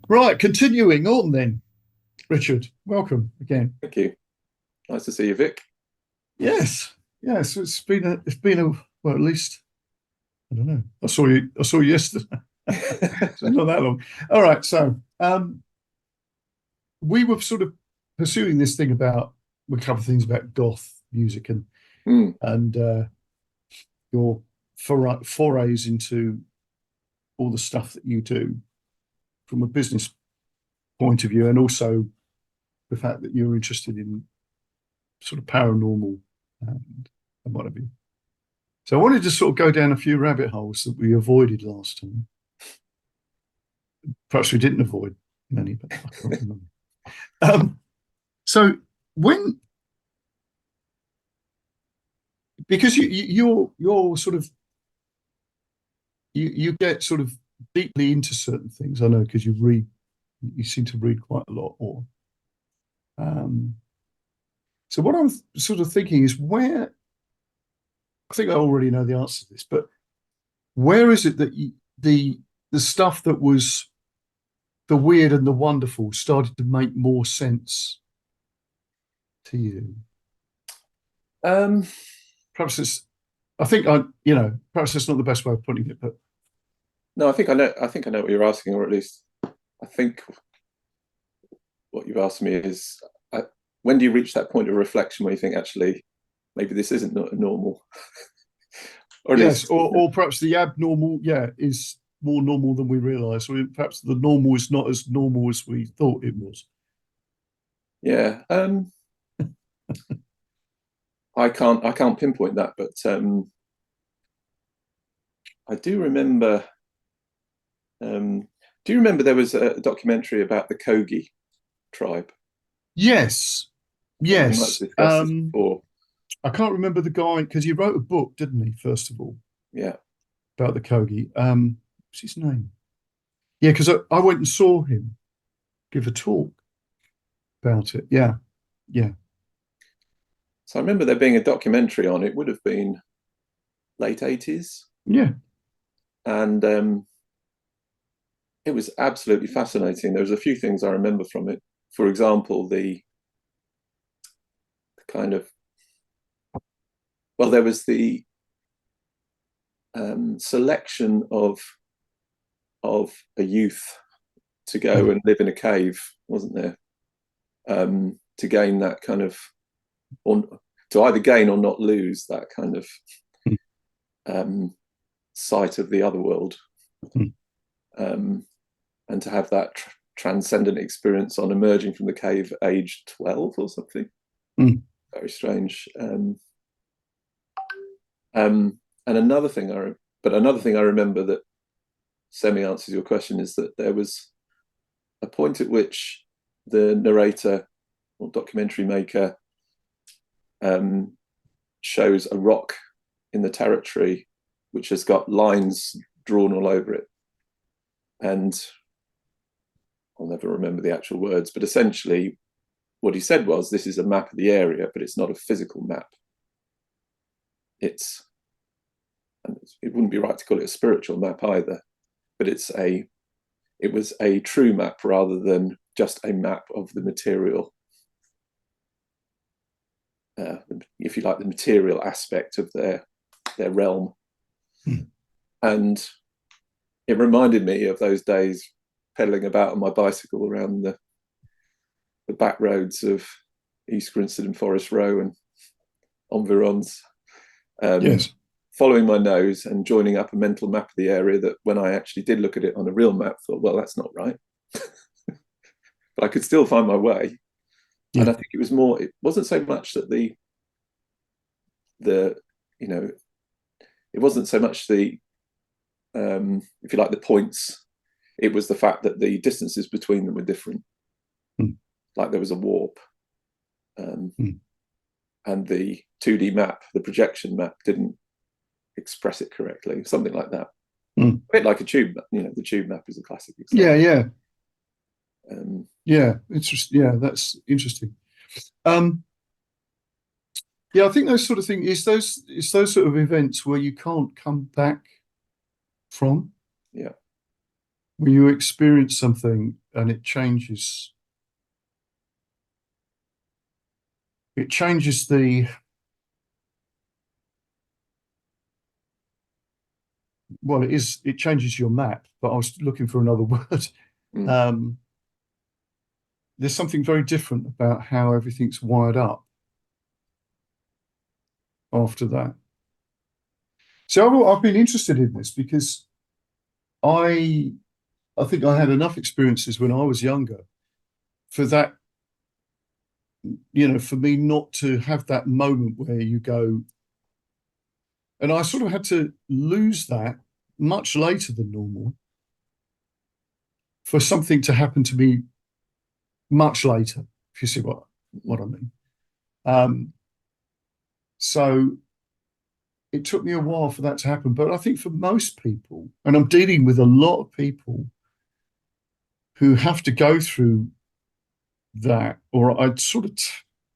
Right, continuing on then, Richard. Welcome again. Thank you. Nice to see you, Vic. Yes, yes. It's been a well, at least I don't know. I saw you yesterday. So not that long. All right, so we were sort of pursuing this thing about a couple of things about goth music and your forays into all the stuff that you do from a business point of view, and also the fact that you're interested in sort of paranormal and what have you. So I wanted to sort of go down a few rabbit holes that we avoided last time. Perhaps we didn't avoid many, but I can't remember. So when, because you're sort of you get sort of deeply into certain things. I know because you seem to read quite a lot. Or so what I'm sort of thinking is where, I think I already know the answer to this, but where is it that the stuff that was the weird and the wonderful started to make more sense to you? Perhaps it's, I think perhaps that's not the best way of putting it, but no, I think I know what you're asking, or at least I think what you've asked me is, when do you reach that point of reflection where you think, actually, maybe this isn't normal? Or yes, or perhaps the abnormal, is more normal than we realise, or perhaps the normal is not as normal as we thought it was. Yeah, I can't pinpoint that, but I do remember. Do you remember there was a documentary about the Kogi tribe? Yes. Before. I can't remember the guy because he wrote a book, didn't he? First of all, yeah, about the Kogi. What's his name? Yeah, because I went and saw him give a talk about it. Yeah. So I remember there being a documentary on it. Would have been late 80s. Yeah, and it was absolutely fascinating. There was a few things I remember from it. For example, the kind of, well, there was the selection of a youth to go and live in a cave, wasn't there? To gain that kind of, or to either gain or not lose that kind of sight of the other world, and to have that transcendent experience on emerging from the cave at age 12 or something. Very strange. And another thing I remember that semi answers your question is that there was a point at which the narrator or documentary maker shows a rock in the territory which has got lines drawn all over it, and I'll never remember the actual words, but essentially what he said was, this is a map of the area, but it's not a physical map. It wouldn't be right to call it a spiritual map either, but it was a true map rather than just a map of the material, if you like, the material aspect of their realm. And it reminded me of those days pedaling about on my bicycle around the back roads of East Grinstead and Forest Row and environs, yes, following my nose and joining up a mental map of the area that, when I actually did look at it on a real map, thought, well, that's not right. But I could still find my way. And I think it wasn't so much that it wasn't so much the, if you like, the points. It was the fact that the distances between them were different. like there was a warp, and the 2D map, the projection map, didn't express it correctly, something like that. A bit like a tube, the tube map is a classic example. Yeah, that's interesting. I think those sort of things, it's those sort of events where you can't come back from. Yeah. When you experience something and it changes the, well, it changes your map, but I was looking for another word. There's something very different about how everything's wired up after that. So I've been interested in this because I think I had enough experiences when I was younger for that, for me not to have that moment where you go, and I sort of had to lose that much later than normal for something to happen to me much later, if you see what I mean. So it took me a while for that to happen. But I think for most people, and I'm dealing with a lot of people who have to go through that, or I'd sort of,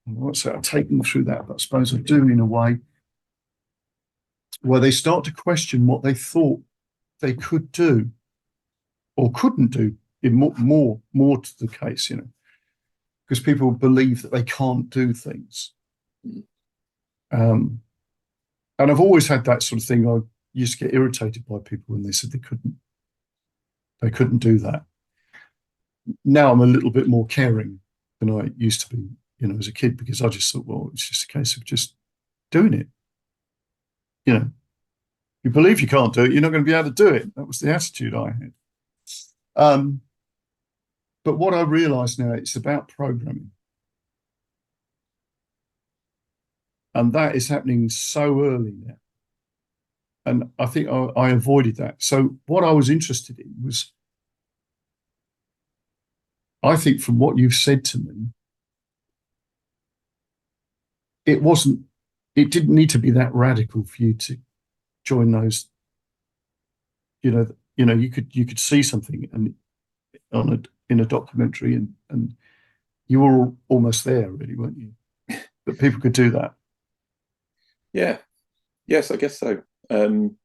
I won't say I've taken them through that, but I suppose I do in a way, where they start to question what they thought they could do or couldn't do, in more to the case, because people believe that they can't do things. And I've always had that sort of thing. I used to get irritated by people when they said they couldn't do that. Now I'm a little bit more caring than I used to be, as a kid, because I just thought, well, it's just a case of just doing it. You believe you can't do it, you're not going to be able to do it. That was the attitude I had. But what I realise now, it's about programming. And that is happening so early now. And I think I avoided that. So what I was interested in was, I think from what you've said to me, it didn't need to be that radical for you to join those. You could see something in a documentary and you were almost there, really, weren't you? That people could do that. Yeah. Yes, I guess so. And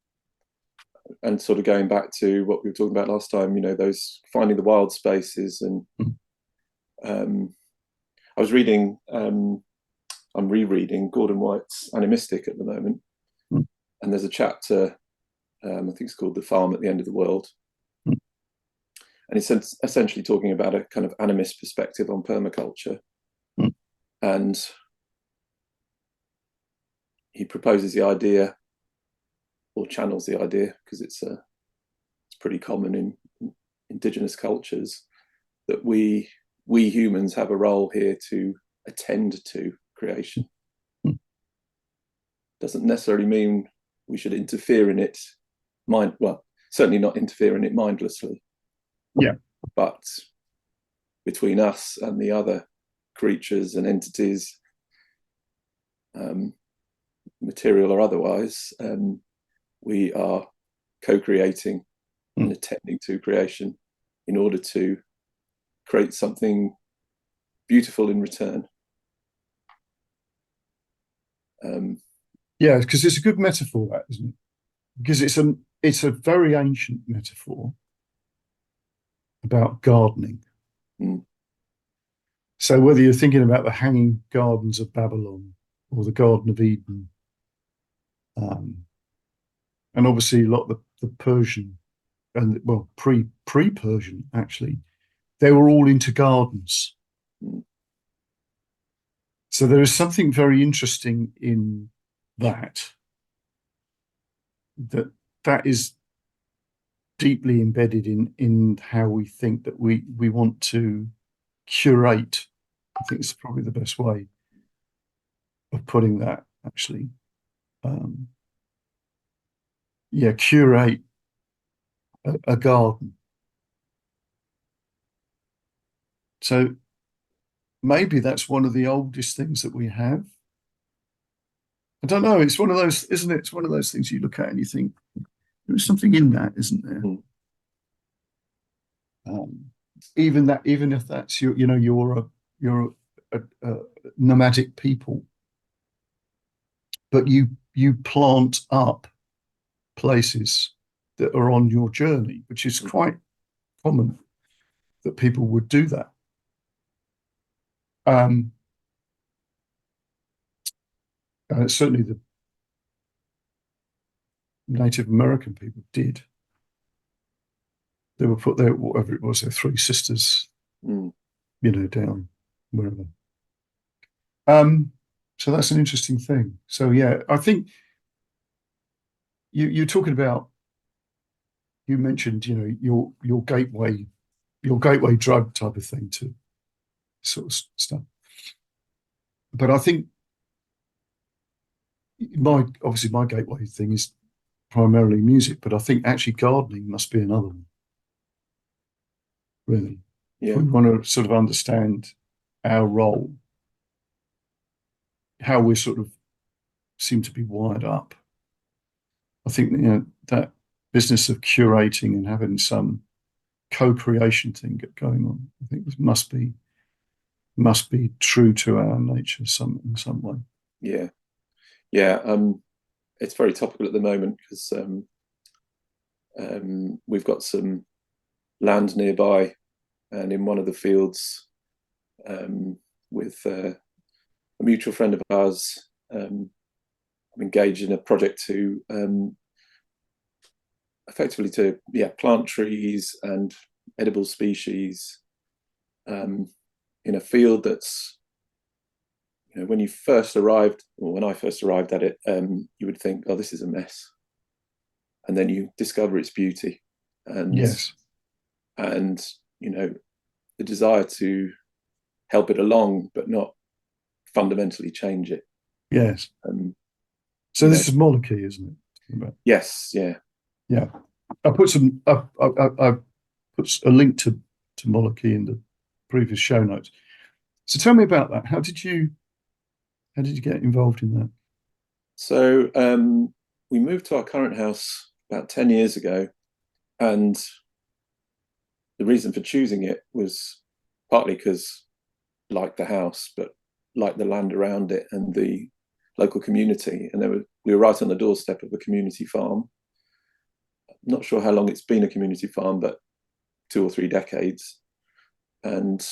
sort of going back to what we were talking about last time, those finding the wild spaces. And I was reading, I'm rereading Gordon White's Animistic at the moment. And there's a chapter, I think it's called The Farm at the End of the World. And he's essentially talking about a kind of animist perspective on permaculture. And he proposes the idea, or channels the idea, because it's pretty common in indigenous cultures, that we humans have a role here to attend to creation. Doesn't necessarily mean we should interfere in it, certainly not interfere in it mindlessly. Yeah. But between us and the other creatures and entities, material or otherwise, we are co-creating and attending to creation in order to create something beautiful in return. Because it's a good metaphor, that, isn't it? Because it's a very ancient metaphor about gardening. So whether you're thinking about the hanging gardens of Babylon or the Garden of Eden, and obviously a lot of the Persian and pre-Persian, actually, they were all into gardens. So there is something very interesting in that is deeply embedded in how we think that we want to curate. I think it's probably the best way of putting that, actually. Curate a garden. So maybe that's one of the oldest things that we have. I don't know. It's one of those, isn't it? It's one of those things you look at and you think there's something in that, isn't there? Mm. Even if that's your, you're a nomadic people, but you plant up places that are on your journey, which is quite common that people would do that. Certainly the Native American people did. They were put there, whatever it was, their three sisters, down wherever. So that's an interesting thing. So yeah, I think you're talking about. You mentioned, your gateway drug type of thing to sort of stuff. But I think obviously my gateway thing is primarily music, but I think actually gardening must be another one. Really, Yeah. we want to sort of understand our role, how we sort of seem to be wired up. I think that business of curating and having some co-creation thing going on, I think this must be true to our nature in some way. Yeah. It's very topical at the moment because we've got some land nearby, and in one of the fields, with a mutual friend of ours, I'm engaged in a project to effectively plant trees and edible species in a field that's, when you first arrived, or when I first arrived at it, you would think, oh, this is a mess. And then you discover its beauty. And yes. And, the desire to help it along, but not fundamentally change it. Yes. So this is Moelyci, isn't it? Yes. Yeah. Yeah. I put a link to Moelyci in the previous show notes. So tell me about that. How did you get involved in that? So we moved to our current house about 10 years ago, and the reason for choosing it was partly because like the house, but like the land around it and the local community. And we were right on the doorstep of a community farm. I'm not sure how long it's been a community farm, but 2 or 3 decades. And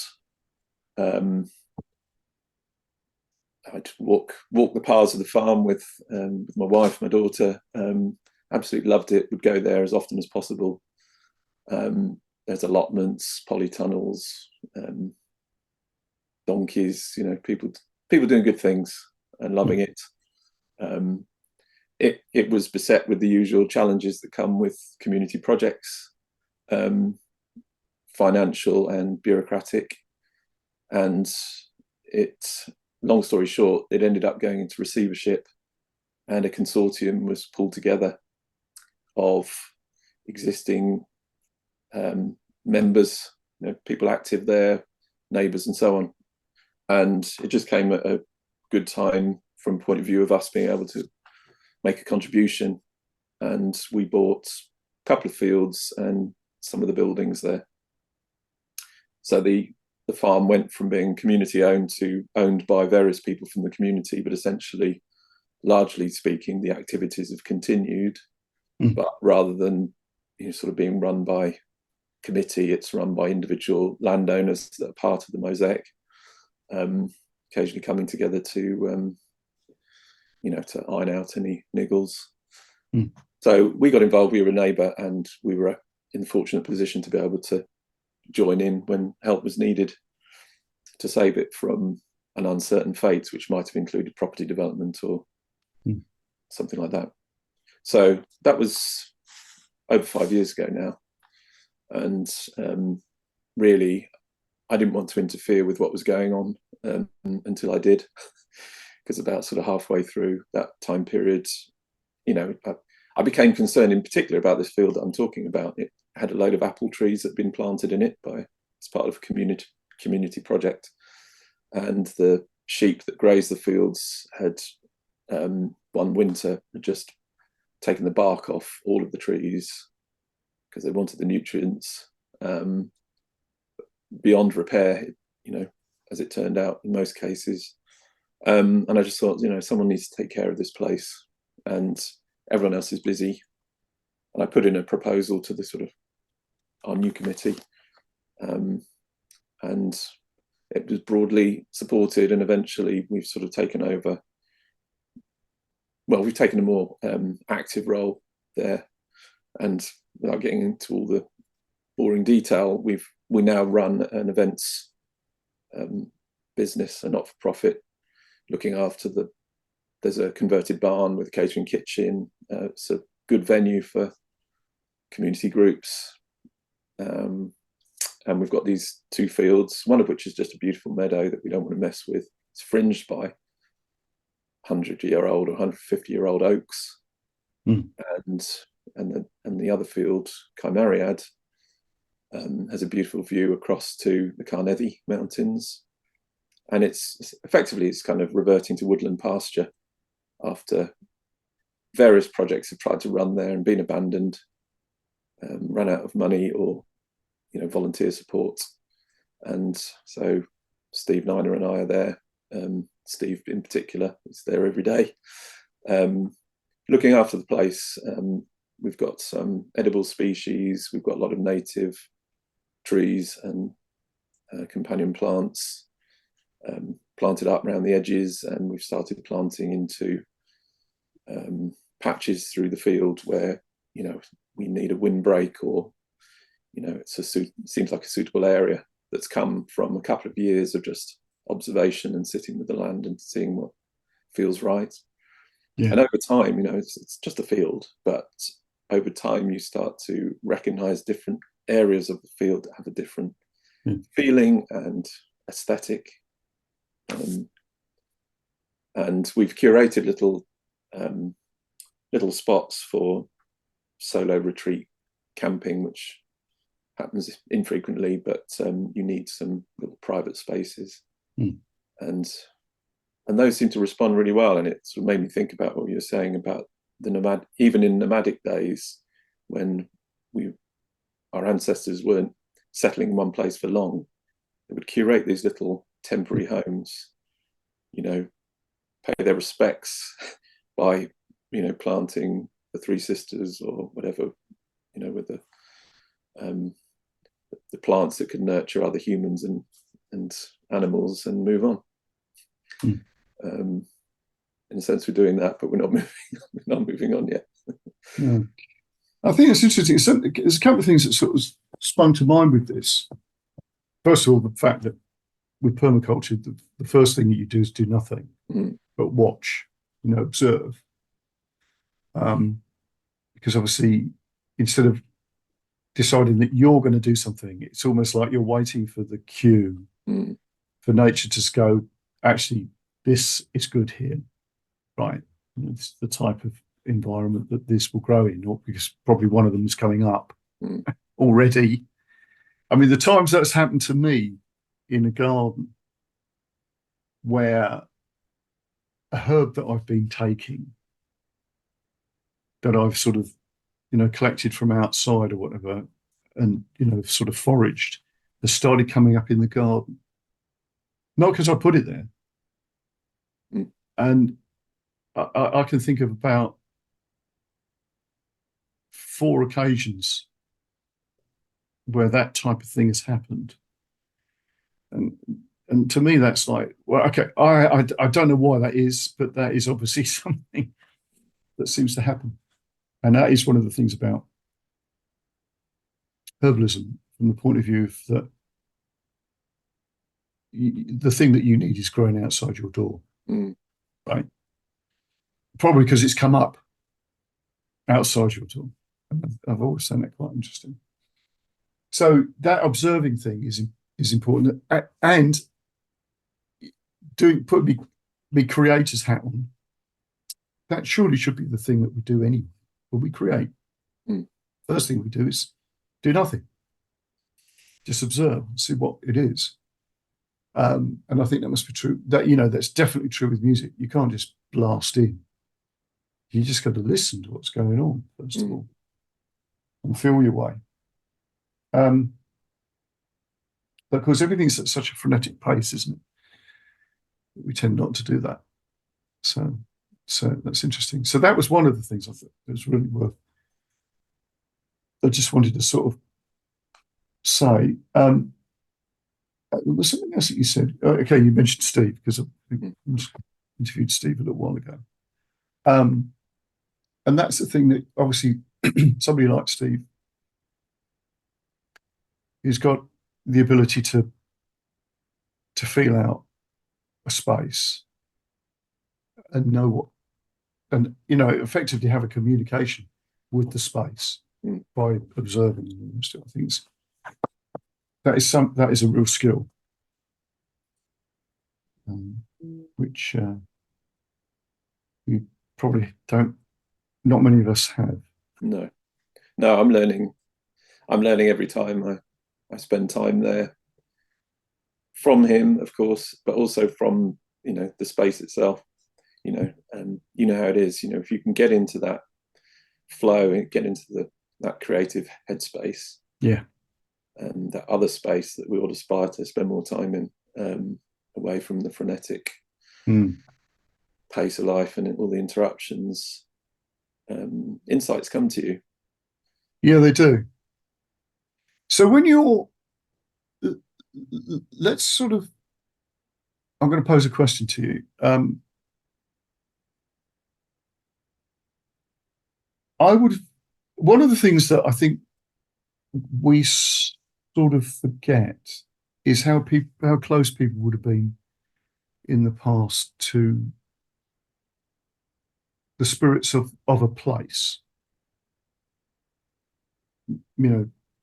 I'd walk the paths of the farm with my wife, my daughter. Absolutely loved it. Would go there as often as possible. There's allotments, polytunnels, donkeys. People doing good things and loving it. It was beset with the usual challenges that come with community projects, financial and bureaucratic, and long story short, it ended up going into receivership, and a consortium was pulled together of existing members, people active there, neighbours and so on. And it just came at a good time from the point of view of us being able to make a contribution. And we bought a couple of fields and some of the buildings there. So the farm went from being community owned to owned by various people from the community, but essentially, largely speaking, the activities have continued. But rather than sort of being run by committee, it's run by individual landowners that are part of the mosaic, occasionally coming together to to iron out any niggles. So we got involved. We were a neighbour, and we were in the fortunate position to be able to join in when help was needed to save it from an uncertain fate, which might have included property development or something like that. So that was over 5 years ago now. And really, I didn't want to interfere with what was going on until I did, because about sort of halfway through that time period, I became concerned in particular about this field that I'm talking about. It had a load of apple trees that had been planted in it as part of a community project. and the sheep that graze the fields had one winter had just taken the bark off all of the trees because they wanted the nutrients beyond repair, as it turned out in most cases. And I just thought, someone needs to take care of this place, and everyone else is busy. And I put in a proposal to the sort of our new committee, and it was broadly supported. And eventually, we've sort of taken over. Well, we've taken a more active role there, and without getting into all the boring detail, we now run an events business, a not-for-profit, looking after there's a converted barn with a catering kitchen. It's a good venue for community groups. And we've got these 2 fields, one of which is just a beautiful meadow that we don't want to mess with. It's fringed by 100-year-old or 150-year-old oaks. And the other field, Cymeriad, has a beautiful view across to the Carnethy Mountains. And it's kind of reverting to woodland pasture after various projects have tried to run there and been abandoned, ran out of money or volunteer support. And so Steve Niner and I are there. Steve in particular is there every day, looking after the place. We've got some edible species. We've got a lot of native trees and companion plants planted up around the edges, and we've started planting into patches through the field where we need a windbreak, or it seems like a suitable area that's come from a couple of years of just observation and sitting with the land and seeing what feels right. Yeah. And over time, it's just a field, but over time you start to recognize different areas of the field that have a different feeling and aesthetic. And we've curated little spots for solo retreat camping, which happens infrequently, but you need some little private spaces. And those seem to respond really well. And it sort of made me think about what you were saying about even in nomadic days, when our ancestors weren't settling in one place for long, they would curate these little temporary homes, pay their respects by, planting the 3 sisters or whatever, with the plants that could nurture other humans and animals and move on. In a sense, we're doing that, but we're not moving on yet. Yeah. I think it's interesting. There's a couple of things that sort of sprung to mind with this. First of all, the fact that with permaculture, the first thing that you do is do nothing but watch, observe. Because obviously, instead of deciding that you're going to do something, it's almost like you're waiting for the cue for nature to just go, actually, this is good here, right? It's the type of environment that this will grow in, or because probably one of them is coming up already. I mean, the times that's happened to me in a garden where a herb that I've been taking, that I've sort of, collected from outside or whatever, and, sort of foraged, has started coming up in the garden. Not because I put it there. And I can think of about 4 occasions where that type of thing has happened. And to me, that's like, well, okay, I don't know why that is, but that is obviously something that seems to happen. And that is one of the things about herbalism, from the point of view of that the thing that you need is growing outside your door, right? Probably because it's come up outside your door. I've always found that quite interesting. So that observing thing is important, and put me creator's hat on. That surely should be the thing that we do anyway. When we create, first thing we do is do nothing. Just observe and see what it is. And I think that must be true. That's definitely true with music. You can't just blast in. You just got to listen to what's going on first of all, and feel your way. Because everything's at such a frenetic pace, isn't it? We tend not to do that. So that's interesting. So that was one of the things I thought it was really worth. I just wanted to sort of say. There was something else that you said. Okay, you mentioned Steve because I interviewed Steve a little while ago. And that's the thing that obviously somebody like Steve, who's got the ability to feel out a space and know what, and effectively have a communication with the space by observing. I think that is a real skill, which we probably don't. Not many of us have. No, I'm learning every time I spend time there, from him, of course, but also from the space itself. You know how it is. If you can get into that flow and get into that creative headspace, and that other space that we all aspire to spend more time in, away from the frenetic pace of life and all the interruptions, insights come to you. Yeah, they do. So when you're, let's sort of, I'm going to pose a question to you. One of the things that I think we sort of forget is how close people would have been in the past to the spirits of a place,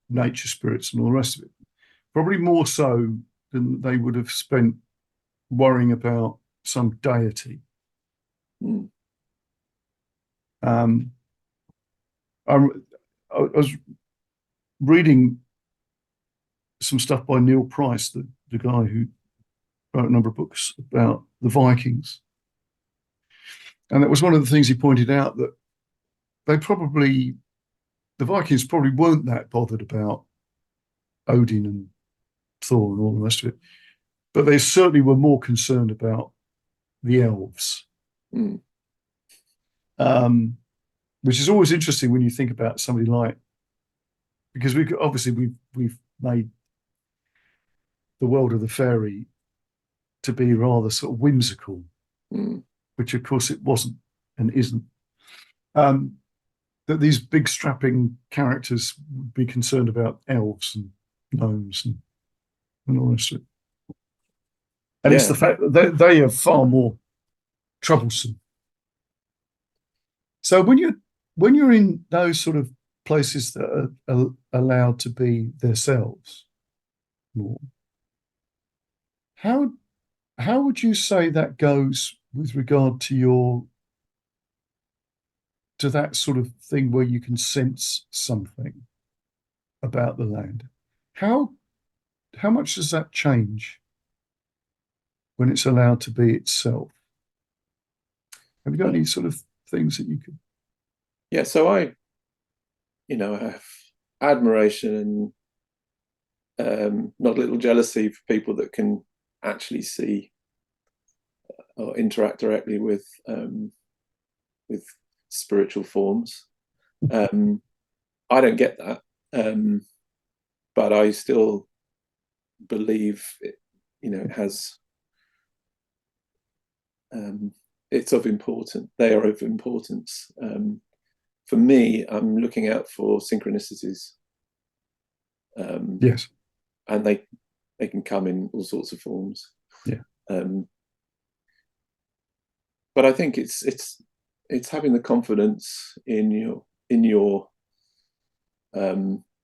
nature spirits and all the rest of it. Probably more so than they would have spent worrying about some deity. I was reading some stuff by Neil Price, the guy who wrote a number of books about the Vikings. And that was one of the things he pointed out, that the Vikings probably weren't that bothered about Odin and Thor and all the rest of it, but they certainly were more concerned about the elves. Which is always interesting when you think about somebody like, because we've made the world of the fairy to be rather sort of whimsical, which of course it wasn't and isn't. That these big strapping characters would be concerned about elves and gnomes and all this. And it's the fact that they are far more troublesome. So when you're in those sort of places that are allowed to be themselves more, how would you say that goes with regard to that sort of thing where you can sense something about the land? How much does that change when it's allowed to be itself? Have you got any sort of things that you could? Yeah, so I have admiration and not a little jealousy for people that can actually see or interact directly with spiritual forms. I don't get that, but I still believe it has. It's of importance. They are of importance. For me, I'm looking out for synchronicities. Yes, and they can come in all sorts of forms. Yeah. But I think it's having the confidence in your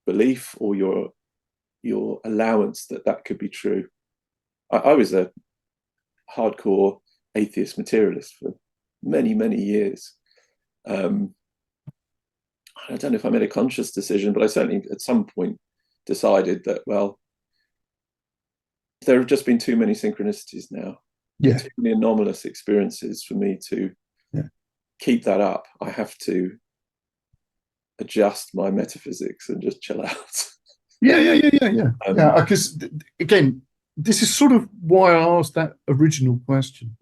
belief or your allowance that could be true. I was a hardcore atheist materialist for many years. I don't know if I made a conscious decision, but I certainly at some point decided that, well, there have just been too many synchronicities now. Yeah. Too many anomalous experiences for me to keep that up. I have to adjust my metaphysics and just chill out. Yeah. Because again, this is sort of why I asked that original question.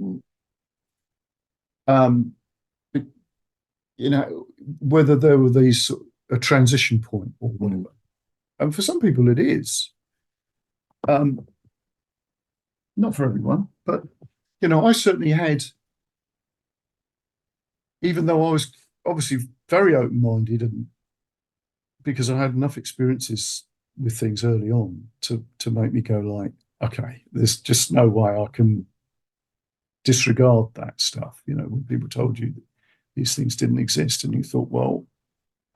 You know, whether there were these a transition point or whatever. And for some people, it is. Not for everyone, but you know, I certainly had. Even though I was obviously very open-minded, and because I had enough experiences with things early on to make me go like, okay, there's just no way I can disregard that stuff. You know, when people told you that these things didn't exist, and you thought, well,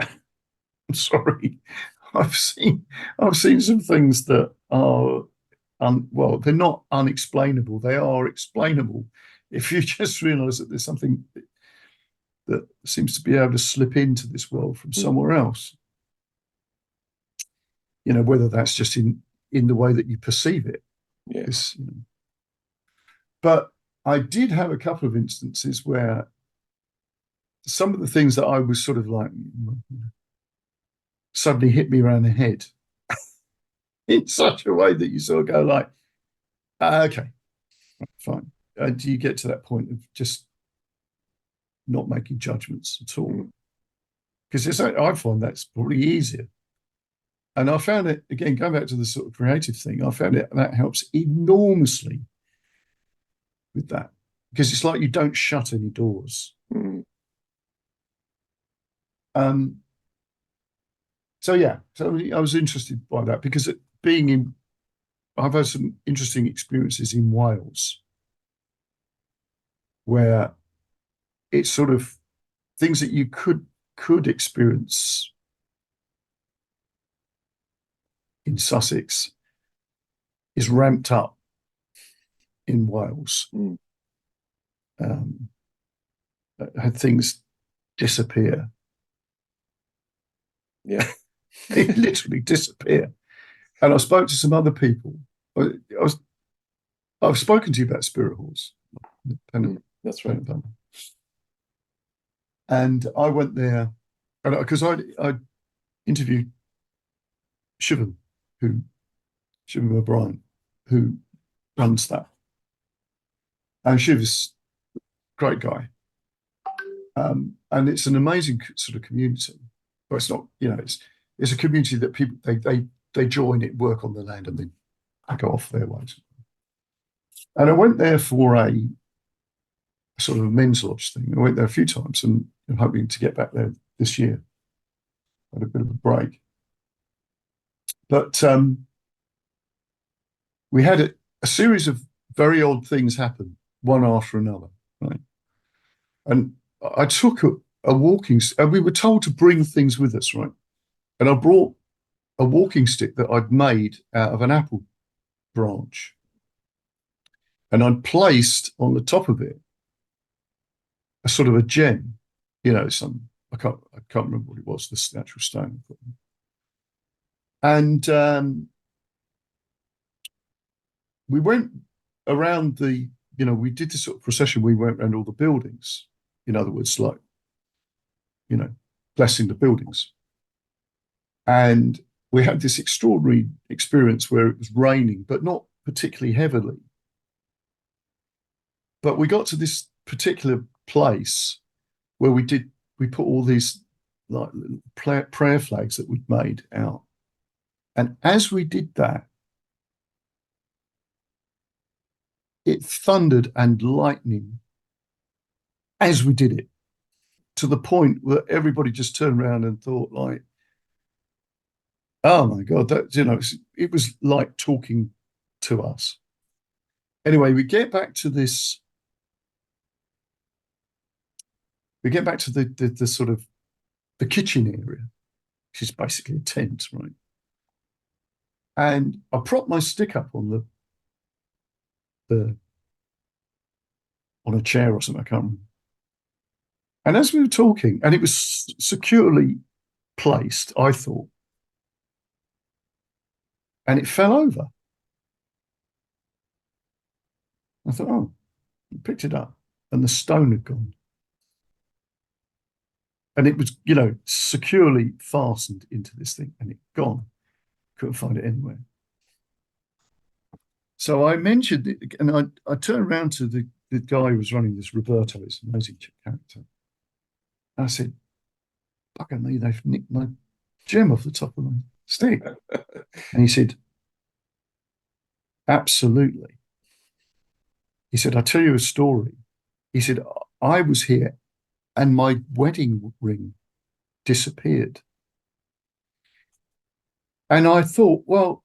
I'm sorry, I've seen some things that are well, they're not unexplainable. They are explainable if you just realise that there's something that seems to be able to slip into this world from somewhere else. You know, whether that's just in the way that you perceive it. Yes. You know. But I did have a couple of instances where some of the things that I was sort of like suddenly hit me around the head in such a way that you sort of go like, okay, fine. Do you get to that point of just not making judgments at all? Because I find that's probably easier. And I found it, again, going back to the sort of creative thing, I found it that helps enormously with that. Because it's like you don't shut any doors. So I was interested by that because I've had some interesting experiences in Wales where it's sort of things that you could experience in Sussex is ramped up in Wales. Had things disappear. Yeah. They literally disappear. And I spoke to some other people. I've spoken to you about spirit halls. That's right. And I went there because I interviewed Shivam O'Brien, who runs that. And Shiv's a great guy. And it's an amazing sort of community. But it's not, you know, it's a community that people they join it, work on the land, and then go off their ways. And I went there for a sort of a men's lodge thing. I went there a few times, and I'm hoping to get back there this year. Had a bit of a break, but we had a series of very odd things happen, one after another, right? And I took a walking, and we were told to bring things with us, right? And I brought a walking stick that I'd made out of an apple branch, and I'd placed on the top of it a sort of a gem, you know, I can't remember what it was, this natural stone. And we went around we did this sort of procession. We went around all the buildings. In other words, like, you know, blessing the buildings. And we had this extraordinary experience where it was raining, but not particularly heavily. But we got to this particular place where we put all these like prayer flags that we'd made out. And as we did that, it thundered and lightning as we did it, to the point where everybody just turned around and thought like, oh my God, that, you know, it was like talking to us. Anyway, we get back to the sort of the kitchen area, which is basically a tent, right? And I propped my stick up on on a chair or something, I can't remember. And as we were talking, and it was securely placed, I thought, and it fell over. I thought, oh, I picked it up, and the stone had gone. And it was, securely fastened into this thing, and it gone. Couldn't find it anywhere. So I mentioned it, and I turned around to the guy who was running this, Roberto, this amazing character. I said, bugger me, they've nicked my gem off the top of my stick. And he said, absolutely. He said, I'll tell you a story. He said, I was here and my wedding ring disappeared. And I thought, well,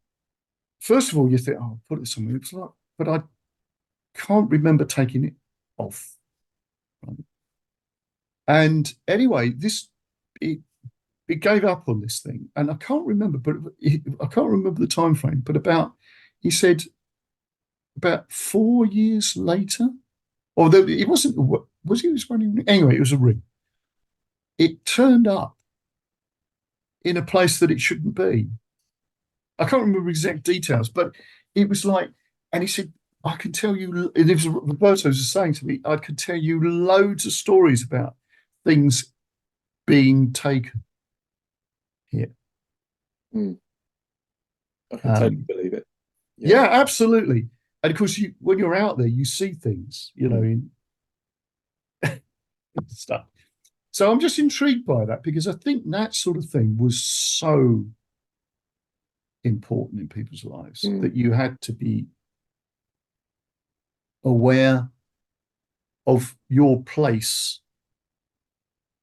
first of all, you think, oh, I'll put it somewhere. It's like, but I can't remember taking it off. Right? And anyway, it gave up on this thing, and I can't remember, but I can't remember the time frame. But he said, about 4 years later, although it wasn't. Was he was running? Anyway, it was a ring. It turned up in a place that it shouldn't be. I can't remember exact details, but it was like, and he said, I can tell you, and it was Roberto was saying to me, I could tell you loads of stories about things being taken here. I can totally believe it. Yeah, absolutely. And of course, when you're out there, you see things, in stuff. So I'm just intrigued by that, because I think that sort of thing was so important in people's lives that you had to be aware of your place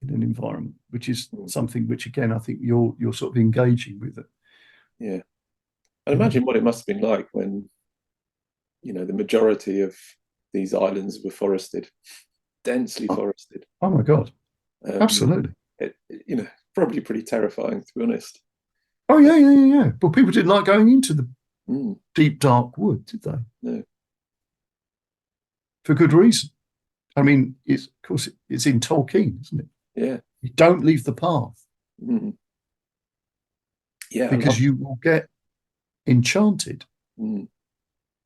in an environment, which is something which, again, I think you're sort of engaging with it. Yeah. And imagine what it must have been like when, the majority of these islands were forested, densely forested. Oh my God. Absolutely. Probably pretty terrifying, to be honest. Oh, yeah. But people didn't like going into the deep, dark wood, did they? No. For good reason. I mean, of course, it's in Tolkien, isn't it? Yeah. You don't leave the path. Mm. Yeah. Because you will get enchanted.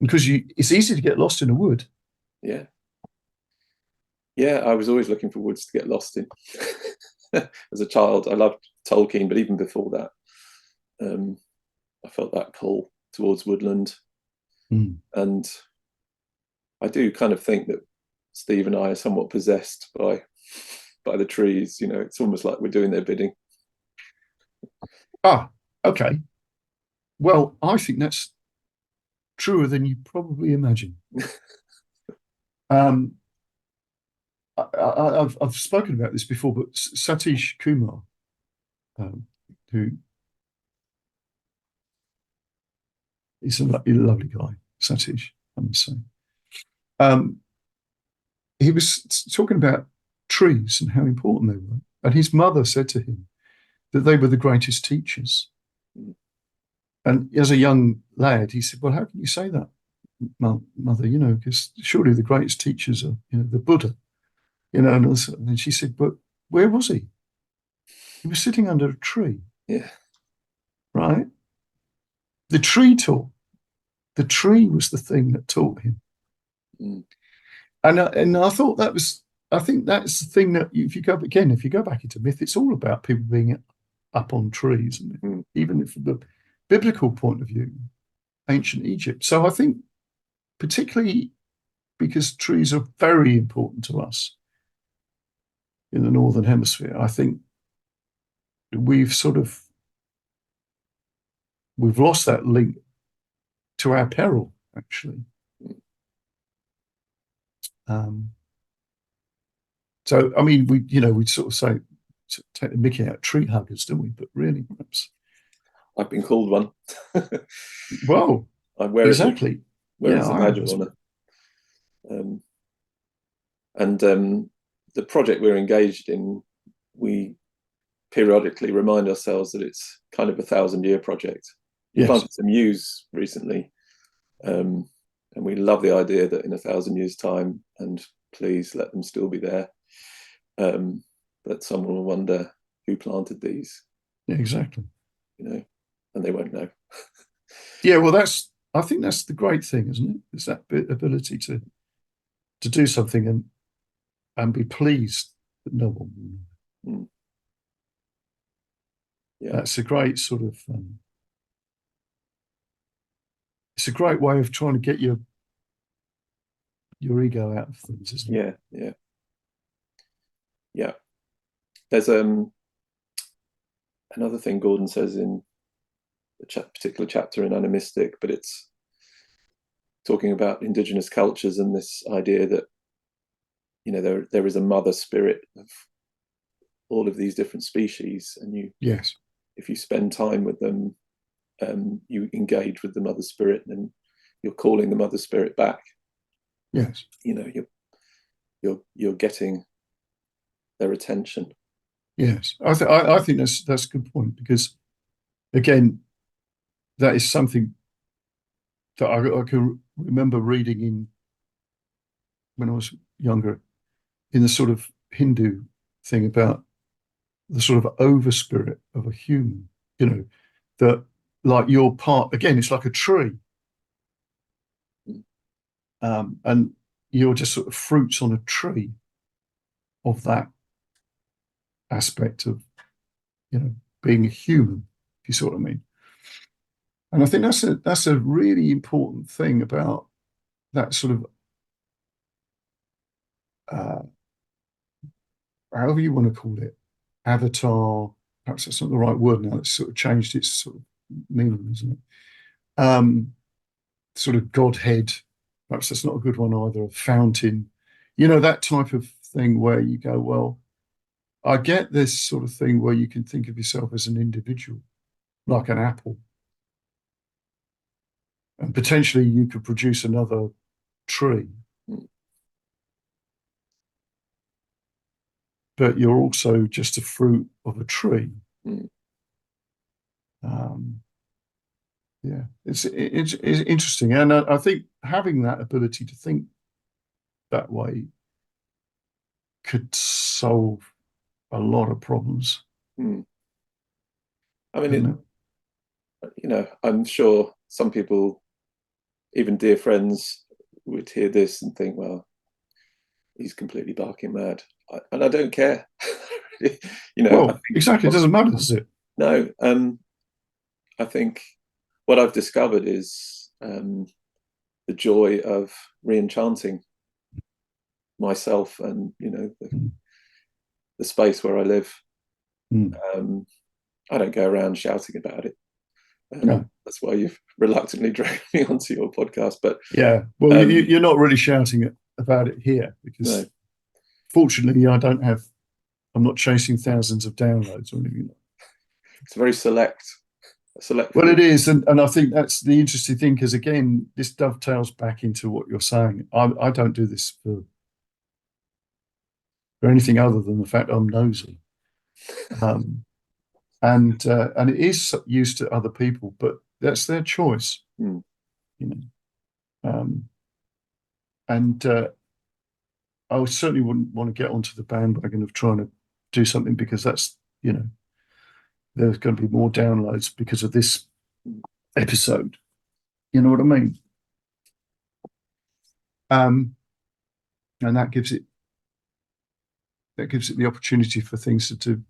Because it's easy to get lost in a wood. Yeah. Yeah, I was always looking for woods to get lost in. As a child, I loved Tolkien, but even before that, I felt that pull towards woodland. And I do kind of think that Steve and I are somewhat possessed by the trees. It's almost like we're doing their bidding. Ah, okay. Well, I think that's truer than you probably imagine. I've spoken about this before, but Satish Kumar, who is a lovely guy, Satish, I must say. He was talking about trees and how important they were, and his mother said to him that they were the greatest teachers. And as a young lad, he said, "Well, how can you say that, mother? Because surely the greatest teachers are, the Buddha." And she said, "But where was he? He was sitting under a tree." Yeah. Right? The tree taught. The tree was the thing that taught him. And I thought I think that's the thing that if you go back into myth, it's all about people being up on trees, and even from the biblical point of view, ancient Egypt. So I think, particularly because trees are very important to us in the Northern Hemisphere, I think we've lost that link to our peril, actually. So, I mean, we sort of say, take the mickey out, tree huggers, don't we? But really, perhaps. I've been called one. Well, I wear exactly. It, wear it as a badge of honour. And the project we're engaged in, we periodically remind ourselves that it's kind of a 1,000-year project. We planted some yews recently, and we love the idea that in 1,000 years' time, and please let them still be there, that someone will wonder who planted these. Yeah, exactly. And they won't know. Yeah, well, I think that's the great thing, isn't it? It's that ability to to do something and be pleased that no one will know. Yeah. That's a great sort of it's a great way of trying to get your ego out of things, isn't it? Yeah. There's another thing Gordon says in a particular chapter in Animistic, but it's talking about indigenous cultures and this idea that, you know, there is a mother spirit of all of these different species, and yes, if you spend time with them, you engage with the mother spirit, and you're calling the mother spirit back. yes, you know, you're getting their attention. yes. I think that's a good point, because again, that is something that I can remember reading in when I was younger, in the sort of Hindu thing about the sort of over spirit of a human, you know, that like you're part, again, it's like a tree. And you're just sort of fruits on a tree of that aspect of, you know, being a human, if you see what I mean. And I think that's a really important thing about that sort of however you want to call it, avatar. Perhaps that's not the right word now. It's sort of changed its sort of meaning, isn't it? Sort of Godhead. Perhaps that's not a good one either. A fountain, you know, that type of thing where you go, well, I get this sort of thing where you can think of yourself as an individual, like an apple, and potentially you could produce another tree, but you're also just a fruit of a tree. Yeah, it's interesting, and I think having that ability to think that way could solve a lot of problems. I mean, you know, I'm sure some people, even dear friends, would hear this and think, well, he's completely barking mad. And I don't care. You know, well, exactly, it doesn't matter, does it? No. I think what I've discovered is the joy of re-enchanting myself and, you know, the space where I live. I don't go around shouting about it. No. That's why you've reluctantly dragged me onto your podcast. But yeah, well, you're not really shouting about it here, because fortunately I'm not chasing thousands of downloads or anything. It's very select. Well, it is, and I think that's the interesting thing, because again, this dovetails back into what you're saying. I don't do this for anything other than the fact I'm nosy, and it is used to other people, but that's their choice, you know. And I certainly wouldn't want to get onto the bandwagon of trying to do something because that's, you know, there's going to be more downloads because of this episode. You know what I mean? And that gives it the opportunity for things to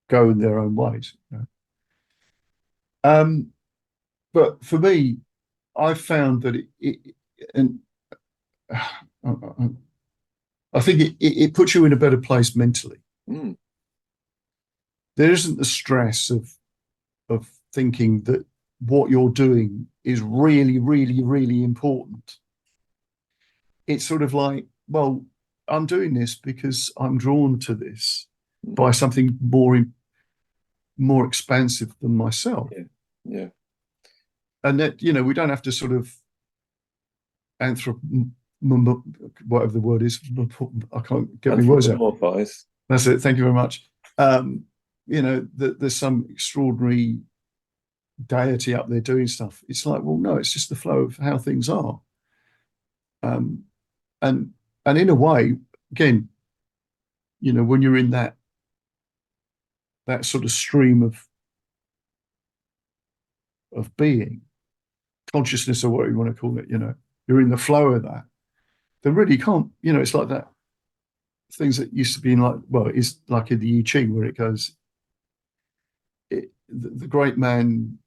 go in their own ways. You know? But for me, I've found that and I think it puts you in a better place mentally. There isn't the stress of thinking that what you're doing is really, really, really important. It's sort of like, well, I'm doing this because I'm drawn to this by something more expansive than myself. Yeah. And that, you know, we don't have to sort of whatever the word is. I can't get my words out. That's it. Thank you very much. You know, there's some extraordinary deity up there doing stuff. It's like, well, no, it's just the flow of how things are. And in a way, again, you know, when you're in that sort of stream of being, consciousness or whatever you want to call it, you know, you're in the flow of that, then really you can't, it's like that things that used to be in like, well, it's like in the I Ching where it goes, the great man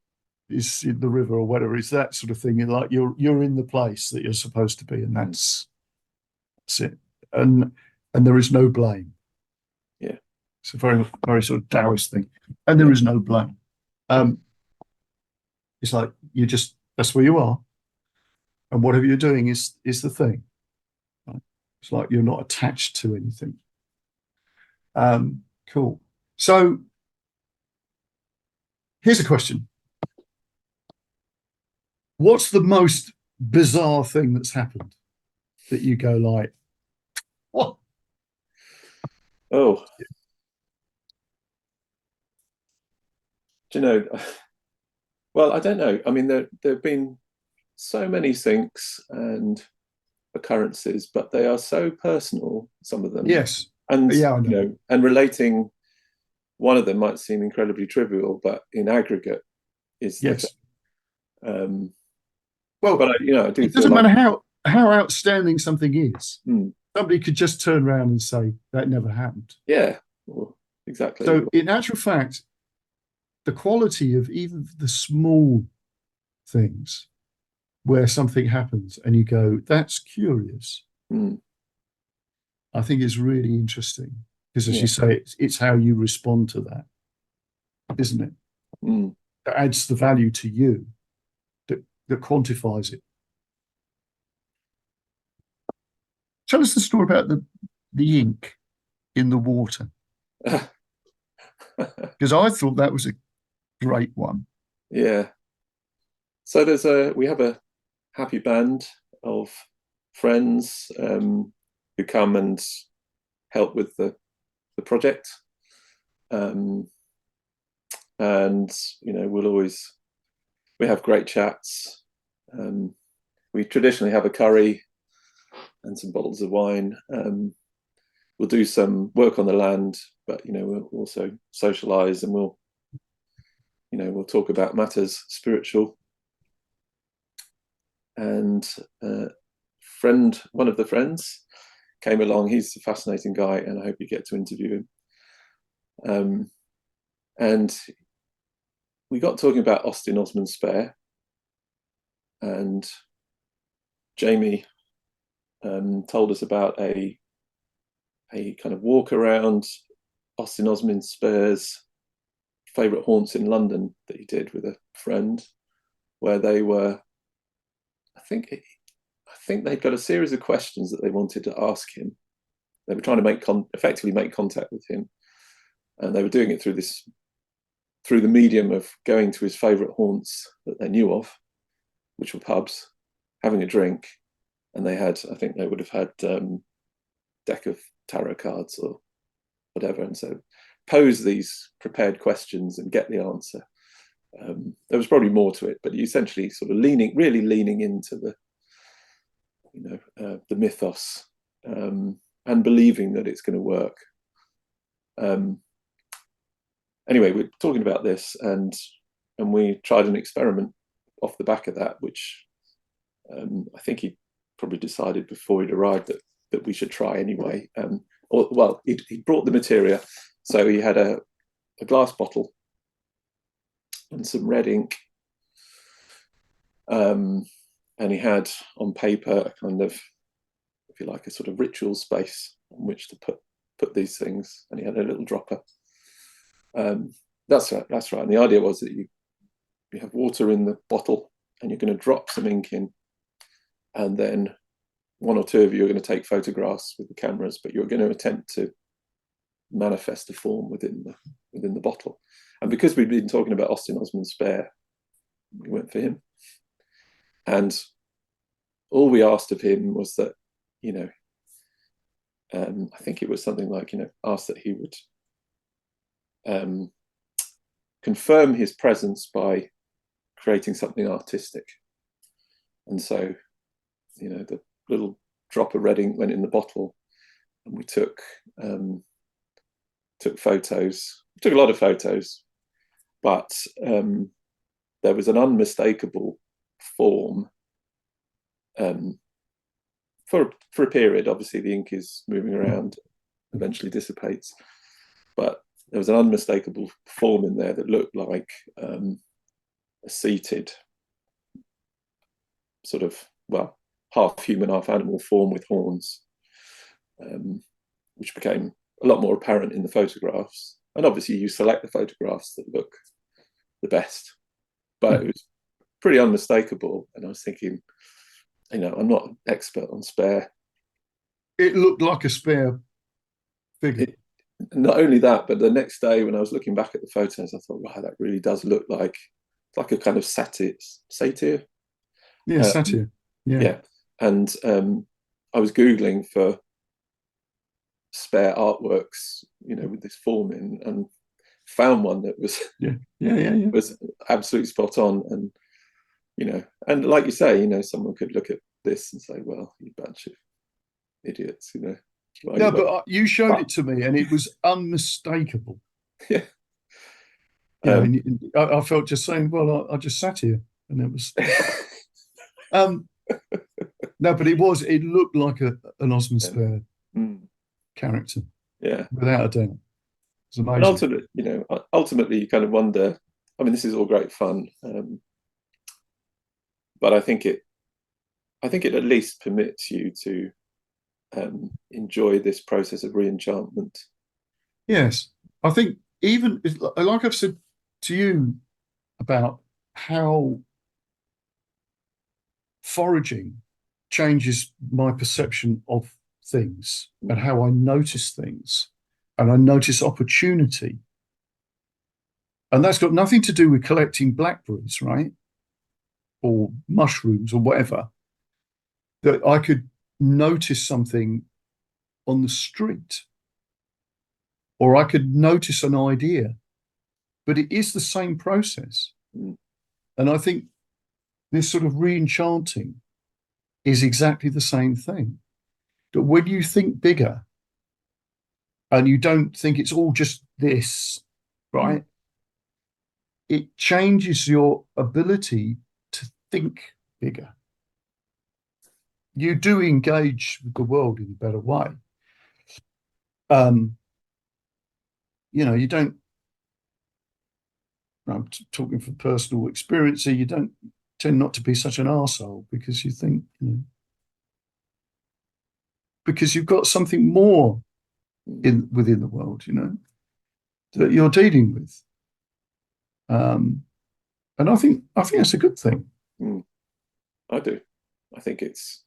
is in the river or whatever. It's that sort of thing. And like you're in the place that you're supposed to be, and that's it. And there is no blame. Yeah. It's a very, very sort of Taoist thing. And there is no blame. It's like that's where you are. And whatever you're doing is the thing. Right? It's like you're not attached to anything. Cool. So here's a question. What's the most bizarre thing that's happened that you go like, what? Oh, do you know? Well, I don't know. I mean, there have been so many syncs and occurrences, but they are so personal, some of them. Yes. And Yeah, I know. And relating, one of them might seem incredibly trivial, but in aggregate is the yes. Well, but I do. It doesn't matter how outstanding something is. Hmm. Somebody could just turn around and say that never happened. Yeah, well, exactly. So, in actual fact, the quality of even the small things where something happens and you go, "That's curious," I think is really interesting because, as you say, it's how you respond to that, isn't it? That adds the value to you, that quantifies it. Tell us the story about the ink in the water, because I thought that was a great one. Yeah. So we have a happy band of friends who come and help with the project, and we have great chats. We traditionally have a curry and some bottles of wine. We'll do some work on the land, but we'll also socialize, and we'll talk about matters spiritual. And one of the friends came along. He's a fascinating guy, and I hope you get to interview him. And we got talking about Osman Spare, and Jamie told us about a kind of walk around Osman Spare's favourite haunts in London that he did with a friend, where they were, I think they'd got a series of questions that they wanted to ask him. They were trying to effectively make contact with him, and they were doing it through the medium of going to his favourite haunts that they knew of, which were pubs, having a drink, and I think they would have had deck of tarot cards or whatever, and so pose these prepared questions and get the answer. There was probably more to it, but essentially sort of really leaning into the mythos, and believing that it's going to work. Anyway, we're talking about this, and we tried an experiment off the back of that, which I think he probably decided before he'd arrived that we should try anyway. He brought the materia, so he had a glass bottle and some red ink, and he had on paper a kind of, if you like, a sort of ritual space on which to put these things, and he had a little dropper. That's right. And the idea was that you have water in the bottle, and you're going to drop some ink in, and then one or two of you are going to take photographs with the cameras, but you're going to attempt to manifest a form within the bottle. And because we'd been talking about Osman Spare, we went for him. And all we asked of him was that, I think it was something like, asked that he would confirm his presence by creating something artistic. And so, the little drop of red ink went in the bottle, and we took photos. We took a lot of photos, but there was an unmistakable form for a period. Obviously, the ink is moving around, eventually dissipates, but there was an unmistakable form in there that looked like a seated sort of, well, half human, half animal form with horns, which became a lot more apparent in the photographs. And obviously you select the photographs that look the best, but it was pretty unmistakable. And I was thinking, I'm not an expert on Spare. It looked like a Spare figure. Not only that, but the next day when I was looking back at the photos, I thought, wow, that really does look like a kind of satyr. Yeah, satyr. Yeah. And I was Googling for Spare artworks, with this form in, and found one that was was absolutely spot on. And and like you say, someone could look at this and say, well, you bunch of idiots, No, but you showed it to me and it was unmistakable. Yeah. I felt just saying, well, I just sat here and it was no, but it looked like an Osman Spare character. Yeah. Without a doubt. It's amazing. And ultimately you kind of wonder, I mean, this is all great fun. But I think it at least permits you to enjoy this process of re-enchantment. Yes. I think even like I've said to you about how foraging changes my perception of things and how I notice things and I notice opportunity. And that's got nothing to do with collecting blackberries, right? Or mushrooms or whatever. That I could notice something on the street or I could notice an idea, but it is the same process. And I think this sort of re-enchanting is exactly the same thing. That when you think bigger and you don't think it's all just this, right? It changes your ability to think bigger. You do engage with the world in a better way. You don't, I'm talking from personal experience here, you don't tend not to be such an arsehole because you think, because you've got something more within the world, that you're dealing with. And I think that's a good thing. I do. I think it's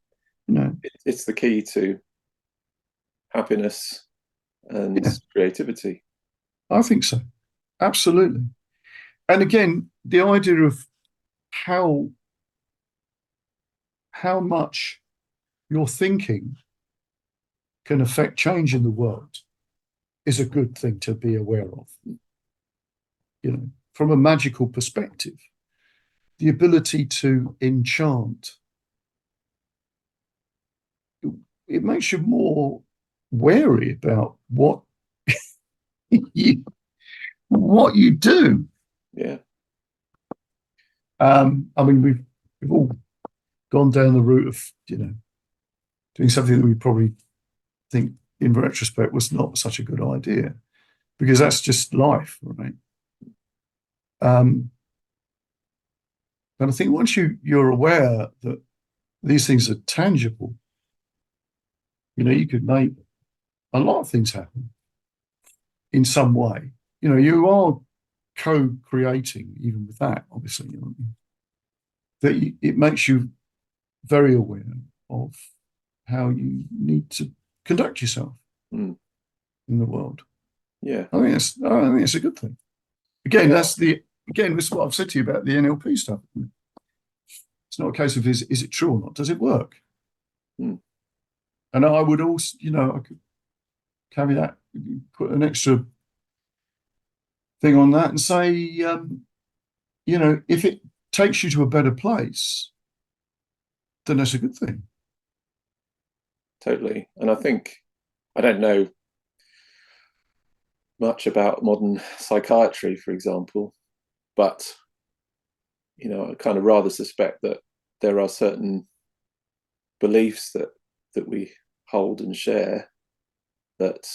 it's the key to happiness and creativity. I think so. Absolutely. And again, the idea of how much your thinking can affect change in the world is a good thing to be aware of. From a magical perspective, the ability to enchant, it makes you more wary about what you do. Yeah. I mean, we've all gone down the route of, doing something that we probably think in retrospect was not such a good idea, because that's just life, right? But I think once you're aware that these things are tangible, you could make a lot of things happen in some way. You are co-creating even with that, obviously, that it makes you very aware of how you need to conduct yourself in the world. Yeah, I think it's a good thing. Again, this is what I've said to you about the NLP stuff. It's not a case of is it true or not? Does it work? And I would also, I could carry that, put an extra thing on that and say, if it takes you to a better place, then that's a good thing. Totally. And I think, I don't know much about modern psychiatry, for example, but I kind of rather suspect that there are certain beliefs that we hold and share that,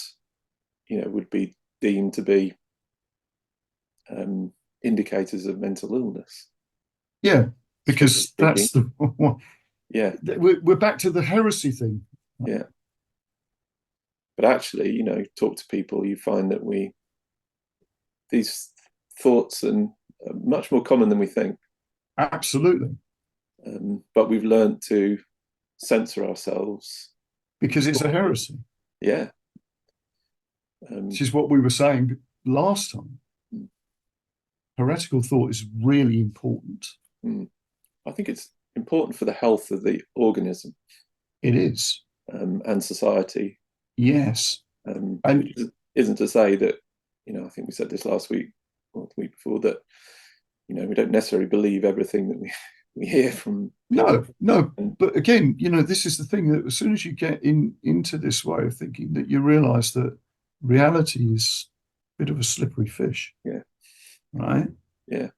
you know, would be deemed to be indicators of mental illness. Yeah, because that's the yeah. We're back to the heresy thing. Yeah. But actually, you know, talk to people, you find that these thoughts are much more common than we think. Absolutely. But we've learned to censor ourselves. Because it's a heresy. Yeah. Which is what we were saying last time. Heretical thought is really important. I think it's important for the health of the organism. It is. And society. Yes. And it isn't to say that, you know, I think we said this last week or the week before, that, you know, we don't necessarily believe everything that we hear from people. No. But again, you know, this is the thing, that as soon as you get into this way of thinking, that you realize that reality is a bit of a slippery fish. Yeah. Right? Yeah.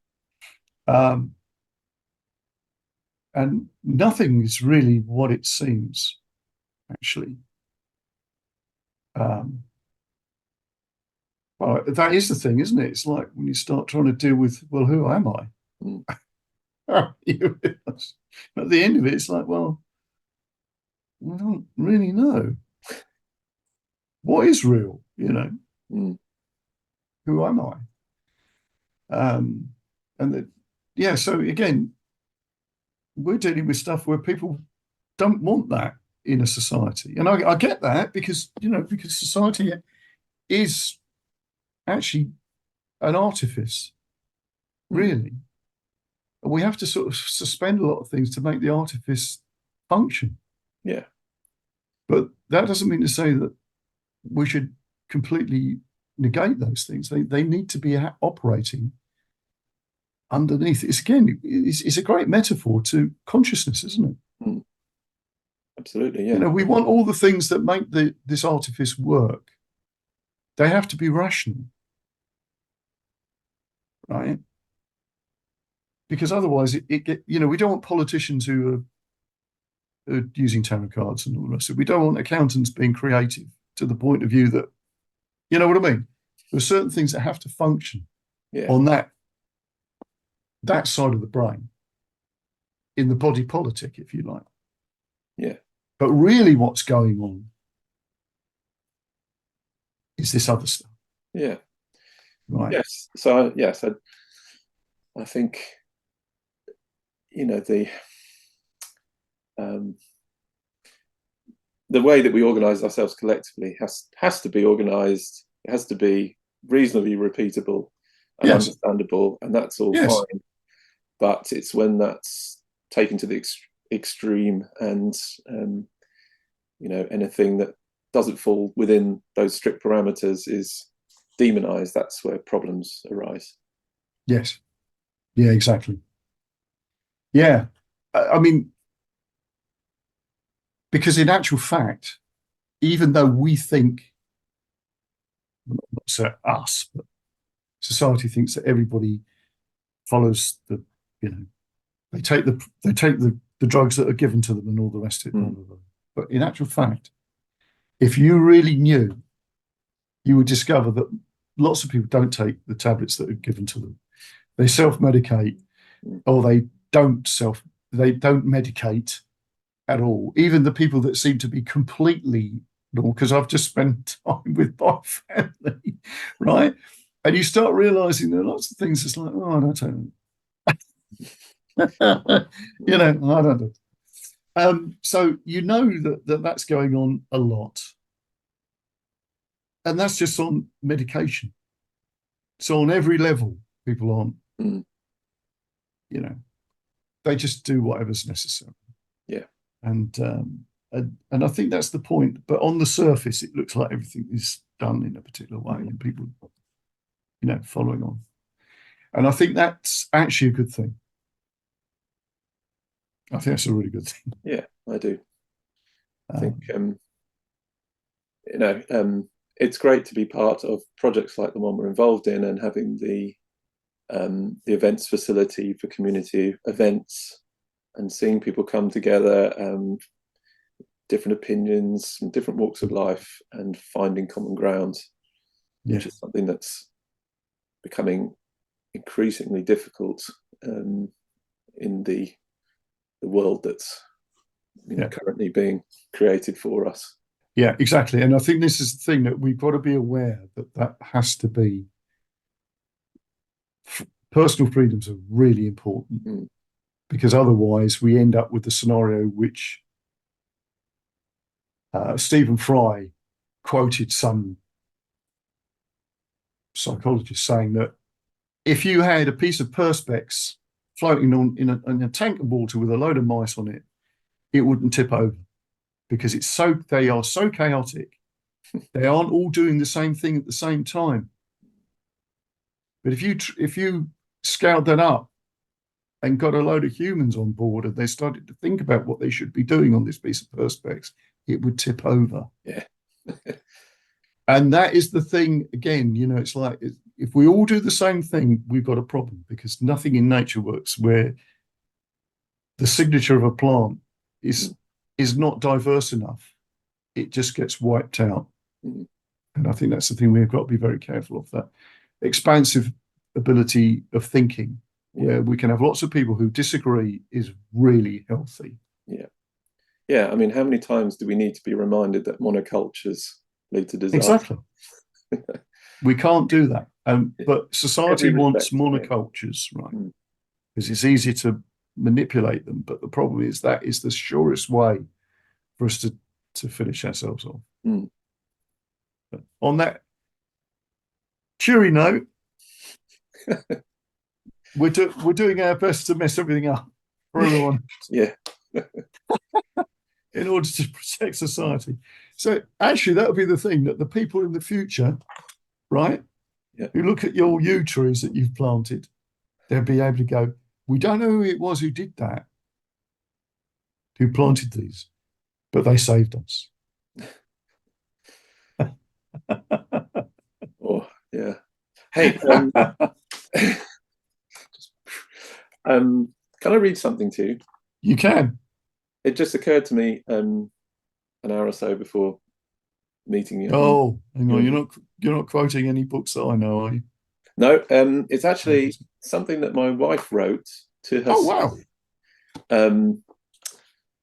And nothing is really what it seems, actually. Well, that is the thing, isn't it? It's like when you start trying to deal with, well, who am I? At the end of it, it's like, well, I don't really know. What is real, you know? Who am I? So again, we're dealing with stuff where people don't want that in a society. And I get that, because, you know, because society is actually an artifice, really. And we have to sort of suspend a lot of things to make the artifice function. Yeah. But that doesn't mean to say that we should completely negate those things. They need to be operating underneath. It's a great metaphor to consciousness, isn't it? Absolutely, yeah. You know, we want all the things that make this artifice work. They have to be rational, right? Because otherwise, you know, we don't want politicians who are using tarot cards and all the rest of it. We don't want accountants being creative to the point of view that, you know what I mean? There are certain things that have to function on that side of the brain, in the body politic, if you like. Yeah. But really what's going on is this other stuff. Yeah. Right. Yes. So, yes, I think, you know, the way that we organize ourselves collectively has to be organized. It has to be reasonably repeatable and understandable, and that's all fine. But it's when that's taken to the extreme, and you know, anything that doesn't fall within those strict parameters is demonized. That's where problems arise. Yes. Yeah, exactly. Yeah. I mean, because in actual fact, even though we think, not so us, but society thinks that everybody follows the, you know, they take the drugs that are given to them and all the rest of it. Blah, blah, blah. But in actual fact, if you really knew, you would discover that lots of people don't take the tablets that are given to them. They self-medicate, or they don't medicate at all. Even the people that seem to be completely normal, because I've just spent time with my family, right? And you start realizing there are lots of things that's like, oh, I don't know. You know, I don't know. So you know that's going on a lot. And that's just on medication. So on every level, people aren't, you know, they just do whatever's necessary. Yeah. And I think that's the point. But on the surface, it looks like everything is done in a particular way, and people, you know, following on. And I think that's actually a good thing. I think that's a really good thing. Yeah, I do. I think, you know, it's great to be part of projects like the one we're involved in, and having the events facility for community events, and seeing people come together, different opinions from different walks of life and finding common ground, which is something that's becoming increasingly difficult in the world that's currently being created for us. Yeah, exactly. And I think this is the thing, that we've got to be aware that has to be, personal freedoms are really important, because otherwise we end up with the scenario which Stephen Fry quoted some psychologist saying, that if you had a piece of perspex floating on in a tank of water with a load of mice on it, it wouldn't tip over, because they are so chaotic. They aren't all doing the same thing at the same time. But if you scaled that up and got a load of humans on board, and they started to think about what they should be doing on this piece of perspex, it would tip over. Yeah. And that is the thing, again, it's like, if we all do the same thing, we've got a problem, because nothing in nature works where the signature of a plant is not diverse enough. It just gets wiped out. And I think that's the thing we've got to be very careful of, that expansive ability of thinking, where we can have lots of people who disagree, is really healthy. Yeah. I mean, how many times do we need to be reminded that monocultures lead to disaster? Exactly. We can't do that. But society wants monocultures, right? Because it's easy to manipulate them. But the problem is that is the surest way for us to finish ourselves off. But on that cheery note, we're doing our best to mess everything up for everyone. In order to protect society. So actually, that would be the thing, that the people in the future, right, who look at your yew trees that you've planted, they'll be able to go, we don't know who it was who did that, who planted these, but they saved us. Oh, yeah. Hey, can I read something to you? You can. It just occurred to me an hour or so before meeting you. Oh, hang on, you're not quoting any books that I know, are you? No, it's actually something that my wife wrote to herself. Oh, wow.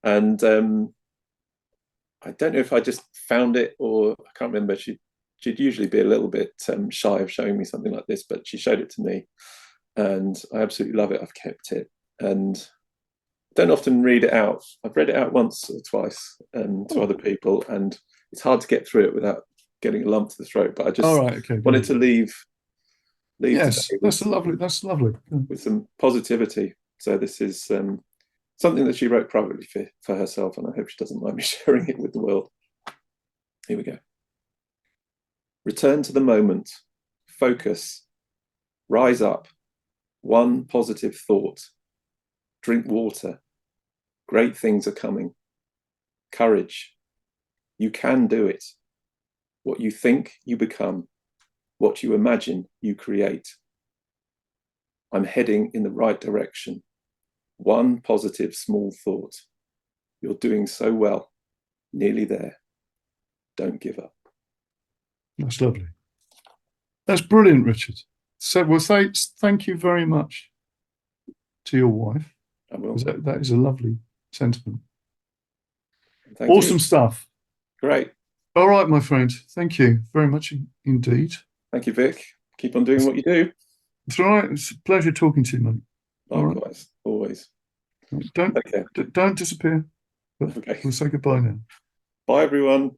And I don't know if I just found it, or I can't remember. She'd usually be a little bit shy of showing me something like this, but she showed it to me, and I absolutely love it. I've kept it, and don't often read it out. I've read it out once or twice to other people, and it's hard to get through it without getting a lump to the throat. But I just wanted to leave. Yes, that's lovely. With some positivity. So this is something that she wrote privately for herself, and I hope she doesn't mind me sharing it with the world. Here we go. Return to the moment. Focus. Rise up. One positive thought. Drink water. Great things are coming. Courage. You can do it. What you think, you become. What you imagine, you create. I'm heading in the right direction. One positive small thought. You're doing so well. Nearly there. Don't give up. That's lovely. That's brilliant, Richard. So, well, thank you very much to your wife. I will. That is a lovely sentiment. Thank awesome you. Stuff. Great. All right, my friend. Thank you very much indeed. Thank you, Vic. Keep on doing what you do. It's all right. It's a pleasure talking to you, mate. Likewise, right. Always. Don't disappear. Okay. We'll say goodbye now. Bye, everyone.